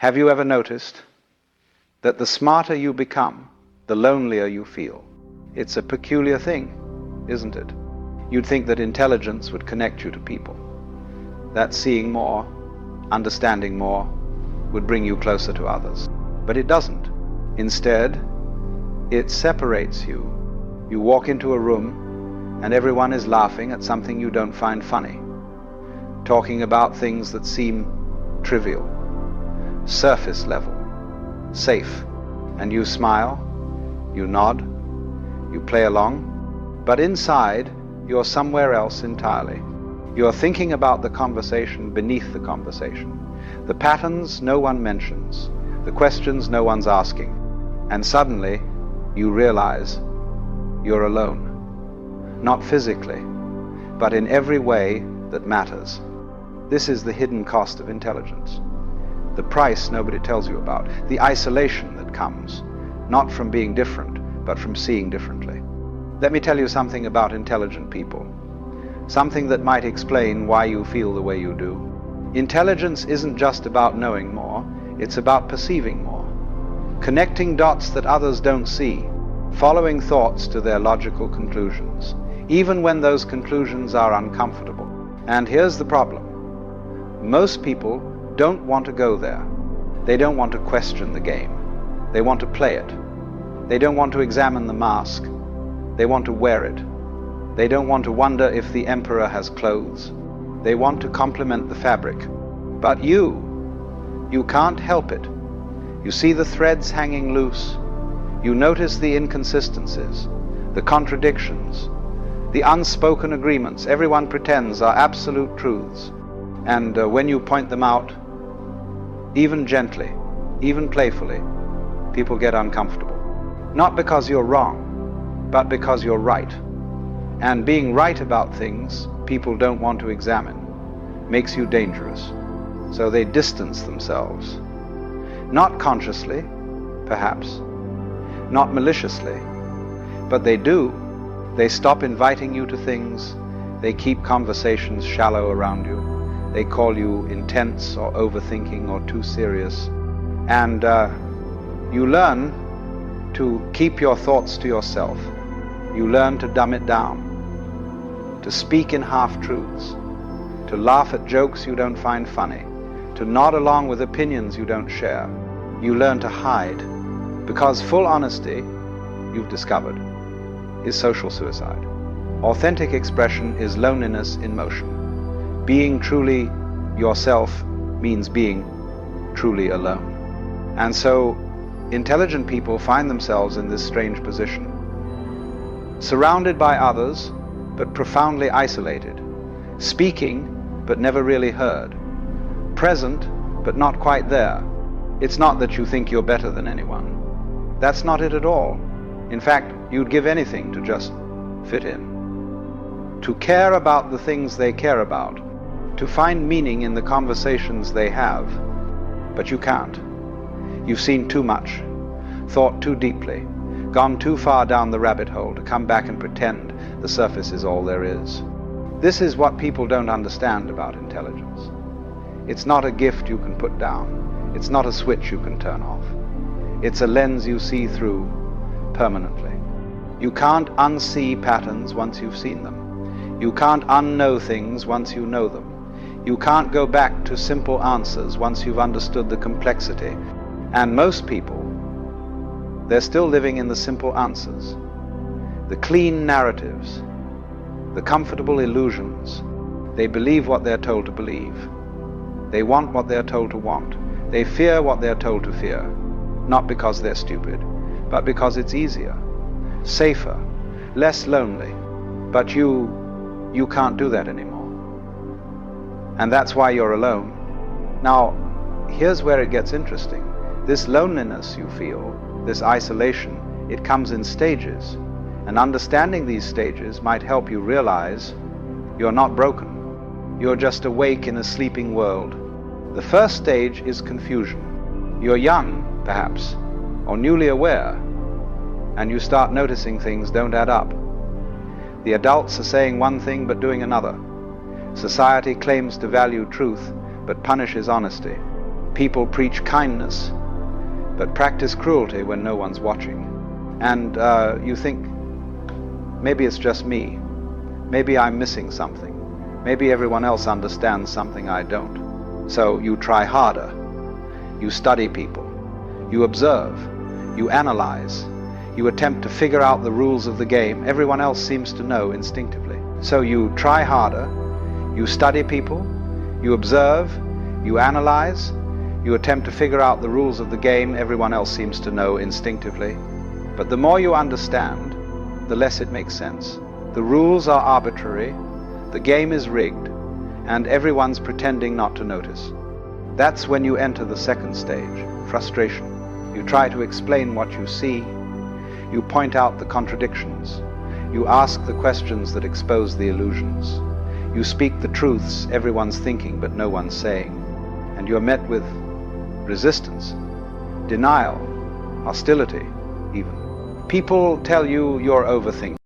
Have you ever noticed that the smarter you become, the lonelier you feel? It's a peculiar thing, isn't it? You'd think that intelligence would connect you to people, that seeing more, understanding more, would bring you closer to others. But it doesn't. Instead, it separates you. You walk into a room and everyone is laughing at something you don't find funny, talking about things that seem trivial, surface level, safe, and you smile, you nod, you play along, but inside you're somewhere else entirely. You're thinking about the conversation beneath the conversation, the patterns no one mentions, the questions no one's asking, and suddenly you realize you're alone, not physically, but in every way that matters. This is the hidden cost of intelligence. The price nobody tells you about, the isolation that comes, not from being different, but from seeing differently. Let me tell you something about intelligent people, something that might explain why you feel the way you do. Intelligence isn't just about knowing more, it's about perceiving more, connecting dots that others don't see, following thoughts to their logical conclusions, even when those conclusions are uncomfortable. And here's the problem. Most people don't want to go there. They don't want to question the game. They want to play it. They don't want to examine the mask. They want to wear it. They don't want to wonder if the emperor has clothes. They want to complement the fabric. But you can't help it. You see the threads hanging loose. You notice the inconsistencies, the contradictions, the unspoken agreements everyone pretends are absolute truths. And when you point them out, even gently, even playfully, people get uncomfortable. Not because you're wrong, but because you're right. And being right about things people don't want to examine makes you dangerous. So they distance themselves. Not consciously, perhaps, not maliciously, but they do. They stop inviting you to things. They keep conversations shallow around you. They call you intense or overthinking or too serious. And you learn to keep your thoughts to yourself. You learn to dumb it down, to speak in half-truths, to laugh at jokes you don't find funny, to nod along with opinions you don't share. You learn to hide, because full honesty, you've discovered, is social suicide. Authentic expression is loneliness in motion. Being truly yourself means being truly alone. And so, intelligent people find themselves in this strange position, surrounded by others, but profoundly isolated, speaking, but never really heard, present, but not quite there. It's not that you think you're better than anyone. That's not it at all. In fact, you'd give anything to just fit in, to care about the things they care about, to find meaning in the conversations they have, but you can't. You've seen too much, thought too deeply, gone too far down the rabbit hole to come back and pretend the surface is all there is. This is what people don't understand about intelligence. It's not a gift you can put down. It's not a switch you can turn off. It's a lens you see through permanently. You can't unsee patterns once you've seen them. You can't unknow things once you know them. You can't go back to simple answers once you've understood the complexity. And most people, they're still living in the simple answers, the clean narratives, the comfortable illusions. They believe what they're told to believe. They want what they're told to want. They fear what they're told to fear, not because they're stupid, but because it's easier, safer, less lonely. But you can't do that anymore. And that's why you're alone. Now, here's where it gets interesting. This loneliness you feel, this isolation, it comes in stages. And understanding these stages might help you realize you're not broken. You're just awake in a sleeping world. The first stage is confusion. You're young, perhaps, or newly aware, and you start noticing things don't add up. The adults are saying one thing but doing another. Society claims to value truth but punishes honesty. People preach kindness, but practice cruelty when no one's watching. And you think, maybe it's just me. Maybe I'm missing something. Maybe everyone else understands something I don't. So you try harder. You study people. You observe. You analyze. You attempt to figure out the rules of the game everyone else seems to know instinctively. So you try harder. You study people. You observe. You analyze. You attempt to figure out the rules of the game everyone else seems to know instinctively. But the more you understand, the less it makes sense. The rules are arbitrary, the game is rigged, and everyone's pretending not to notice. That's when you enter the second stage, frustration. You try to explain what you see. You point out the contradictions. You ask the questions that expose the illusions. You speak the truths everyone's thinking but no one's saying. And you're met with resistance, denial, hostility even. People tell you you're overthinking.